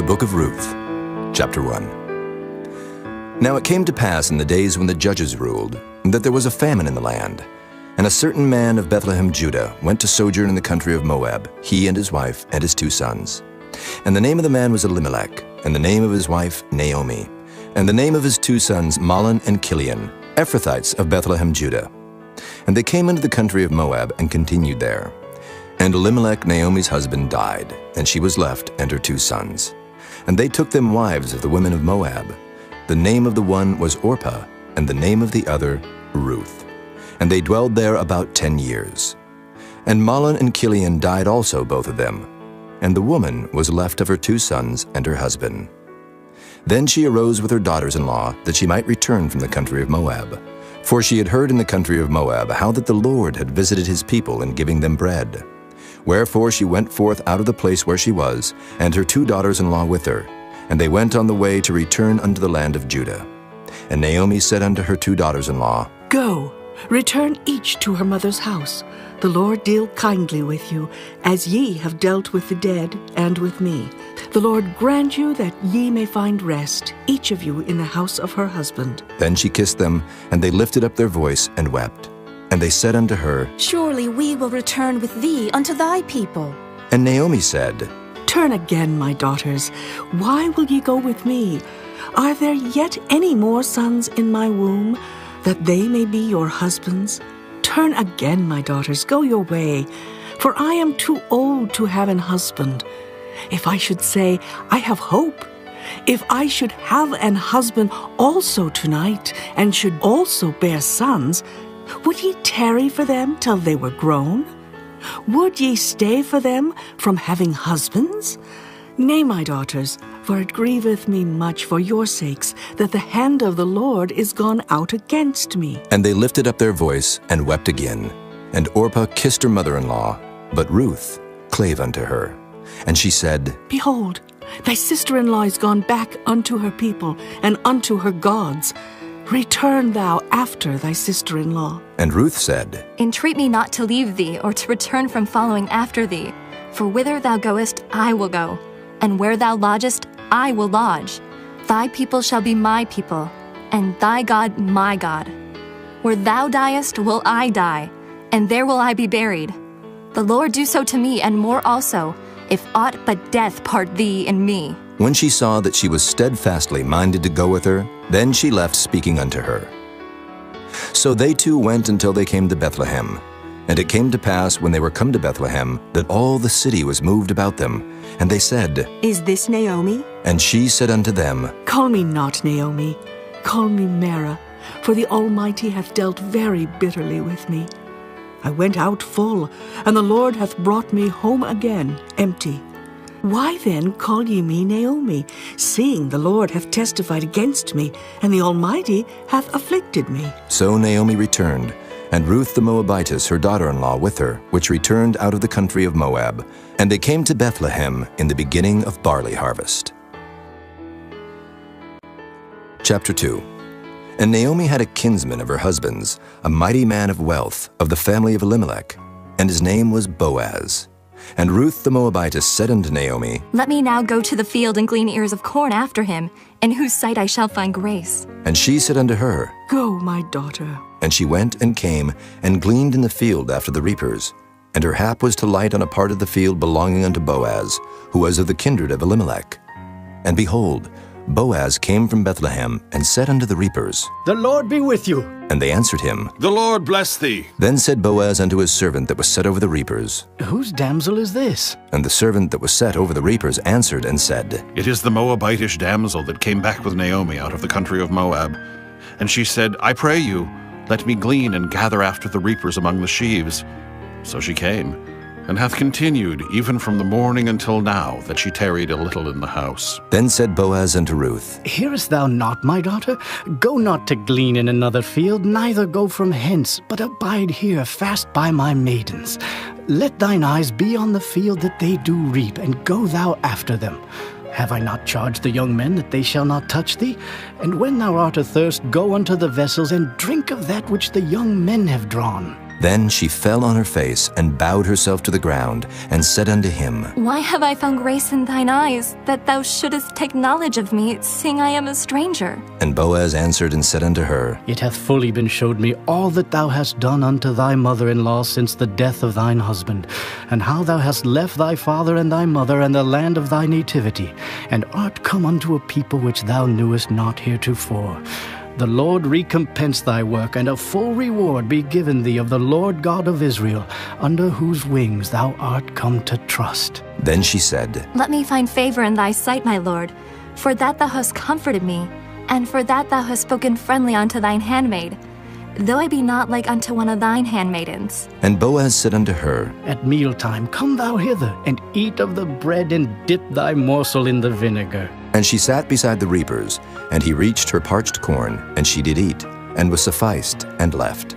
book of Ruth, chapter 1. Now it came to pass in the days when the judges ruled, that there was a famine in the land. And a certain man of Bethlehem, Judah, went to sojourn in the country of Moab, he and his wife and his 2 sons. And the name of the man was Elimelech, and the name of his wife Naomi, and the name of his 2 sons Mahlon and Chilion, Ephrathites of Bethlehem, Judah. And they came into the country of Moab and continued there. And Elimelech, Naomi's husband, died, and she was left and her 2 sons. And they took them wives of the women of Moab. The name of the one was Orpah, and the name of the other Ruth. And they dwelled there about 10 years. And Mahlon and Chilion died also, both of them. And the woman was left of her 2 sons and her husband. Then she arose with her daughters-in-law, that she might return from the country of Moab. For she had heard in the country of Moab how that the Lord had visited his people in giving them bread. Wherefore she went forth out of the place where she was, and her 2 daughters-in-law with her. And they went on the way to return unto the land of Judah. And Naomi said unto her 2 daughters-in-law, Go, return each to her mother's house. The Lord deal kindly with you, as ye have dealt with the dead and with me. The Lord grant you that ye may find rest, each of you in the house of her husband. Then she kissed them, and they lifted up their voice and wept. And they said unto her, Surely we will return with thee unto thy people. And Naomi said, Turn again, my daughters. Why will ye go with me? Are there yet any more sons in my womb, that they may be your husbands? Turn again, my daughters, go your way, for I am too old to have an husband. If I should say, I have hope, if I should have an husband also tonight, and should also bear sons, would ye tarry for them till they were grown? Would ye stay for them from having husbands? Nay, my daughters, for it grieveth me much for your sakes, that the hand of the Lord is gone out against me. And they lifted up their voice and wept again. And Orpah kissed her mother-in-law, but Ruth clave unto her. And she said, Behold, thy sister-in-law is gone back unto her people, and unto her gods. Return thou after thy sister-in-law. And Ruth said, Entreat me not to leave thee, or to return from following after thee. For whither thou goest, I will go, and where thou lodgest, I will lodge. Thy people shall be my people, and thy God my God. Where thou diest will I die, and there will I be buried. The Lord do so to me, and more also, if aught but death part thee and me. When she saw that she was steadfastly minded to go with her, then she left speaking unto her. So they 2 went until they came to Bethlehem. And it came to pass, when they were come to Bethlehem, that all the city was moved about them. And they said, Is this Naomi? And she said unto them, Call me not Naomi, call me Mara, for the Almighty hath dealt very bitterly with me. I went out full, and the Lord hath brought me home again empty. Why then call ye me Naomi, seeing the Lord hath testified against me, and the Almighty hath afflicted me? So Naomi returned, and Ruth the Moabitess, her daughter-in-law, with her, which returned out of the country of Moab. And they came to Bethlehem in the beginning of barley harvest. Chapter 2. And Naomi had a kinsman of her husband's, a mighty man of wealth, of the family of Elimelech, and his name was Boaz. And Ruth the Moabitess said unto Naomi, Let me now go to the field and glean ears of corn after him, in whose sight I shall find grace. And she said unto her, Go, my daughter. And she went and came, and gleaned in the field after the reapers. And her hap was to light on a part of the field belonging unto Boaz, who was of the kindred of Elimelech. And behold, Boaz came from Bethlehem, and said unto the reapers, The Lord be with you. And they answered him, The Lord bless thee. Then said Boaz unto his servant that was set over the reapers. Whose damsel is this? And the servant that was set over the reapers answered and said, It is the Moabitish damsel that came back with Naomi out of the country of Moab. And she said, I pray you, let me glean and gather after the reapers among the sheaves. So she came, and hath continued even from the morning until now, that she tarried a little in the house. Then said Boaz unto Ruth, Hearest thou not, my daughter? Go not to glean in another field, neither go from hence, but abide here fast by my maidens. Let thine eyes be on the field that they do reap, and go thou after them. Have I not charged the young men that they shall not touch thee? And when thou art athirst, go unto the vessels, and drink of that which the young men have drawn. Then she fell on her face and bowed herself to the ground, and said unto him, Why have I found grace in thine eyes, that thou shouldest take knowledge of me, seeing I am a stranger? And Boaz answered and said unto her, It hath fully been showed me all that thou hast done unto thy mother-in-law since the death of thine husband, and how thou hast left thy father and thy mother and the land of thy nativity, and art come unto a people which thou knewest not heretofore. The Lord recompense thy work, and a full reward be given thee of the Lord God of Israel, under whose wings thou art come to trust. Then she said, Let me find favor in thy sight, my lord, for that thou hast comforted me, and for that thou hast spoken friendly unto thine handmaid, though I be not like unto one of thine handmaidens. And Boaz said unto her, At mealtime come thou hither, and eat of the bread, and dip thy morsel in the vinegar. And she sat beside the reapers, and he reached her parched corn, and she did eat, and was sufficed, and left.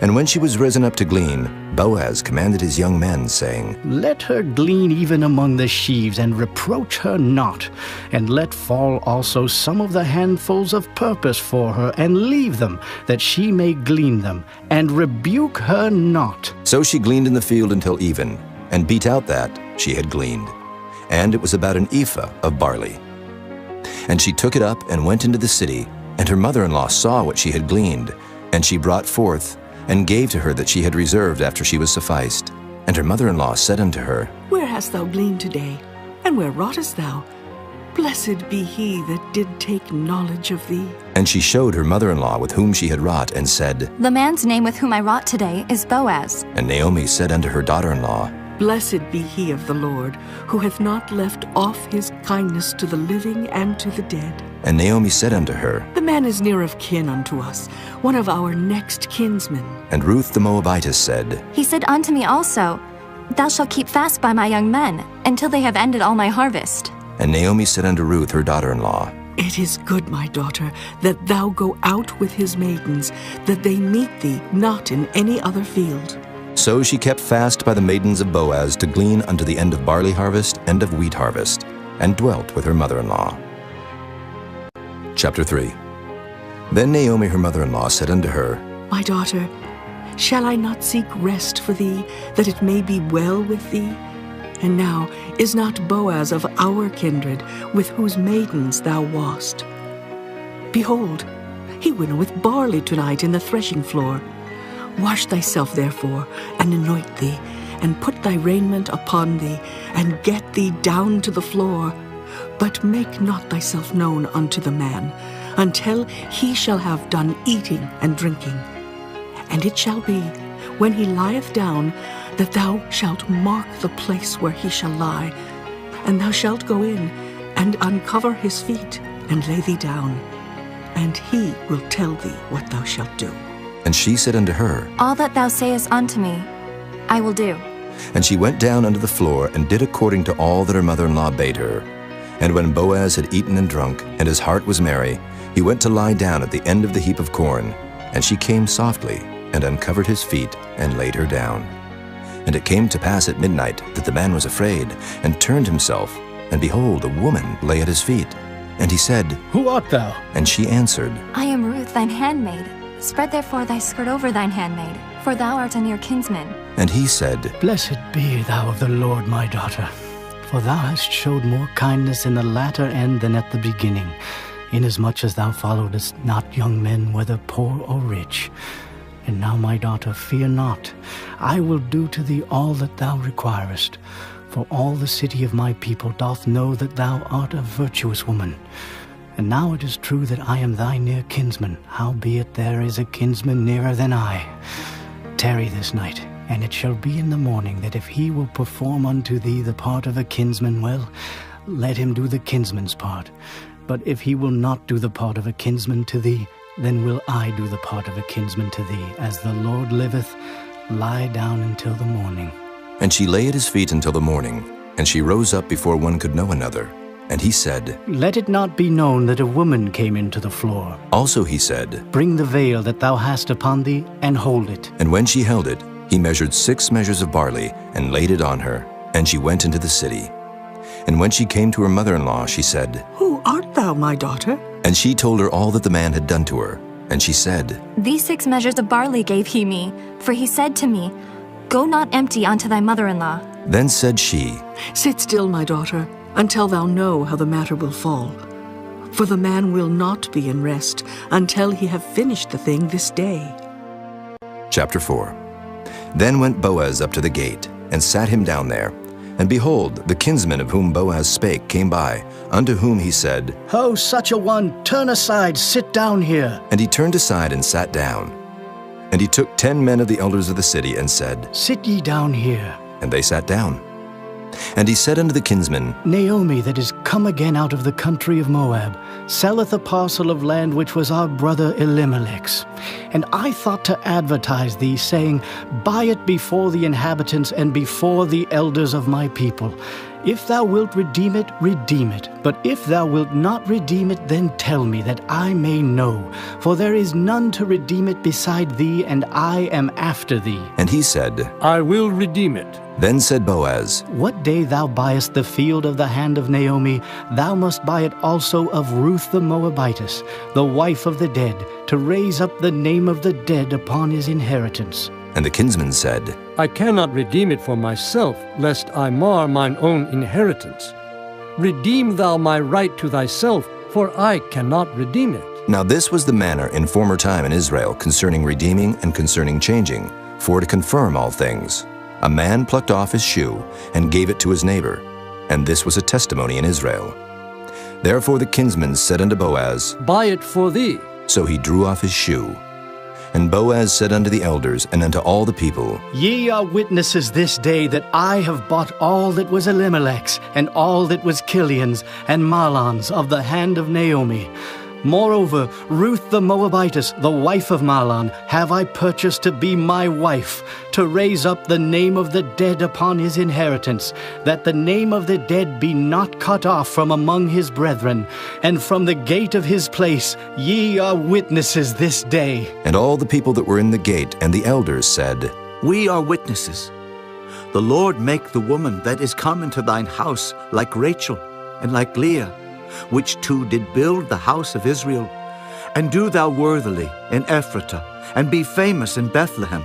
And when she was risen up to glean, Boaz commanded his young men, saying, Let her glean even among the sheaves, and reproach her not. And let fall also some of the handfuls of purpose for her, and leave them, that she may glean them, and rebuke her not. So she gleaned in the field until even, and beat out that she had gleaned. And it was about an ephah of barley. And she took it up and went into the city, and her mother-in-law saw what she had gleaned. And she brought forth, and gave to her that she had reserved after she was sufficed. And her mother-in-law said unto her, Where hast thou gleaned today? And where wroughtest thou? Blessed be he that did take knowledge of thee. And she showed her mother-in-law with whom she had wrought, and said, The man's name with whom I wrought today is Boaz. And Naomi said unto her daughter-in-law, Blessed be he of the Lord, who hath not left off his kindness to the living and to the dead. And Naomi said unto her, The man is near of kin unto us, one of our next kinsmen. And Ruth the Moabitess said, He said unto me also, Thou shalt keep fast by my young men, until they have ended all my harvest. And Naomi said unto Ruth her daughter-in-law, It is good, my daughter, that thou go out with his maidens, that they meet thee not in any other field. So she kept fast by the maidens of Boaz to glean unto the end of barley harvest and of wheat harvest, and dwelt with her mother-in-law. Chapter 3. Then Naomi her mother-in-law said unto her, My daughter, shall I not seek rest for thee, that it may be well with thee? And now is not Boaz of our kindred, with whose maidens thou wast? Behold, he winnoweth barley tonight in the threshing floor. Wash thyself therefore, and anoint thee, and put thy raiment upon thee, and get thee down to the floor. But make not thyself known unto the man, until he shall have done eating and drinking. And it shall be, when he lieth down, that thou shalt mark the place where he shall lie, and thou shalt go in, and uncover his feet, and lay thee down, and he will tell thee what thou shalt do. And she said unto her, All that thou sayest unto me, I will do. And she went down unto the floor, and did according to all that her mother-in-law bade her. And when Boaz had eaten and drunk, and his heart was merry, he went to lie down at the end of the heap of corn. And she came softly, and uncovered his feet, and laid her down. And it came to pass at midnight that the man was afraid, and turned himself, and behold, a woman lay at his feet. And he said, Who art thou? And she answered, I am Ruth thine handmaid. Spread therefore thy skirt over thine handmaid, for thou art a near kinsman. And he said, Blessed be thou of the Lord, my daughter, for thou hast showed more kindness in the latter end than at the beginning, inasmuch as thou followedst not young men, whether poor or rich. And now, my daughter, fear not. I will do to thee all that thou requirest. For all the city of my people doth know that thou art a virtuous woman. And now it is true that I am thy near kinsman, howbeit there is a kinsman nearer than I. Tarry this night, and it shall be in the morning that if he will perform unto thee the part of a kinsman, well, let him do the kinsman's part. But if he will not do the part of a kinsman to thee, then will I do the part of a kinsman to thee. As the Lord liveth, lie down until the morning. And she lay at his feet until the morning, and she rose up before one could know another. And he said, Let it not be known that a woman came into the floor. Also he said, Bring the veil that thou hast upon thee, and hold it. And when she held it, he measured 6 measures of barley, and laid it on her, and she went into the city. And when she came to her mother-in-law, she said, Who art thou, my daughter? And she told her all that the man had done to her. And she said, These 6 measures of barley gave he me, for he said to me, Go not empty unto thy mother-in-law. Then said she, Sit still, my daughter, until thou know how the matter will fall. For the man will not be in rest until he have finished the thing this day. Chapter 4. Then went Boaz up to the gate, and sat him down there. And behold, the kinsman of whom Boaz spake came by, unto whom he said, Ho, such a one, turn aside, sit down here. And he turned aside and sat down. And he took 10 men of the elders of the city, and said, Sit ye down here. And they sat down. And he said unto the kinsman, Naomi, that is come again out of the country of Moab, selleth a parcel of land which was our brother Elimelech's. And I thought to advertise thee, saying, Buy it before the inhabitants and before the elders of my people. If thou wilt redeem it, redeem it. But if thou wilt not redeem it, then tell me, that I may know. For there is none to redeem it beside thee, and I am after thee. And he said, I will redeem it. Then said Boaz, What day thou buyest the field of the hand of Naomi, thou must buy it also of Ruth the Moabitess, the wife of the dead, to raise up the name of the dead upon his inheritance. And the kinsman said, I cannot redeem it for myself, lest I mar mine own inheritance. Redeem thou my right to thyself, for I cannot redeem it. Now this was the manner in former time in Israel concerning redeeming and concerning changing, for to confirm all things. A man plucked off his shoe and gave it to his neighbor, and this was a testimony in Israel. Therefore the kinsman said unto Boaz, Buy it for thee. So he drew off his shoe. And Boaz said unto the elders and unto all the people, Ye are witnesses this day that I have bought all that was Elimelech's, and all that was Kilion's, and Mahlon's of the hand of Naomi. Moreover, Ruth the Moabitess, the wife of Mahlon, have I purchased to be my wife, to raise up the name of the dead upon his inheritance, that the name of the dead be not cut off from among his brethren. And from the gate of his place ye are witnesses this day. And all the people that were in the gate and the elders said, We are witnesses. The Lord make the woman that is come into thine house like Rachel and like Leah, which two did build the house of Israel. And do thou worthily in Ephratah, and be famous in Bethlehem.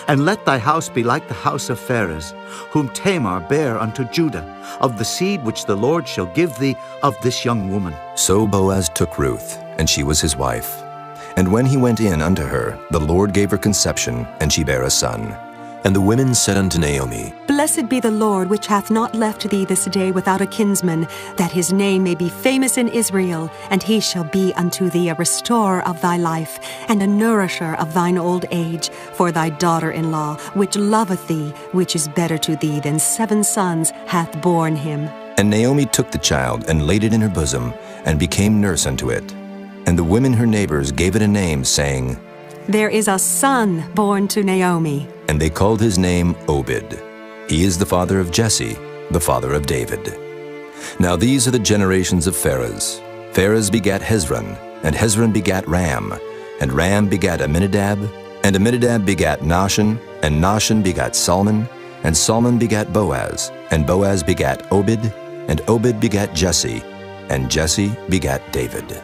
And let thy house be like the house of Pharez, whom Tamar bare unto Judah, of the seed which the Lord shall give thee of this young woman. So Boaz took Ruth, and she was his wife. And when he went in unto her, the Lord gave her conception, and she bare a son. And the women said unto Naomi, Blessed be the Lord, which hath not left thee this day without a kinsman, that his name may be famous in Israel, and he shall be unto thee a restorer of thy life, and a nourisher of thine old age, for thy daughter-in-law, which loveth thee, which is better to thee than 7 sons, hath borne him. And Naomi took the child, and laid it in her bosom, and became nurse unto it. And the women her neighbors gave it a name, saying, There is a son born to Naomi. And they called his name Obed. He is the father of Jesse, the father of David. Now these are the generations of Pharez. Pharez begat Hezron, and Hezron begat Ram, and Ram begat Amminadab, and Amminadab begat Nahshon, and Nahshon begat Salmon, and Salmon begat Boaz, and Boaz begat Obed, and Obed begat Jesse, and Jesse begat David.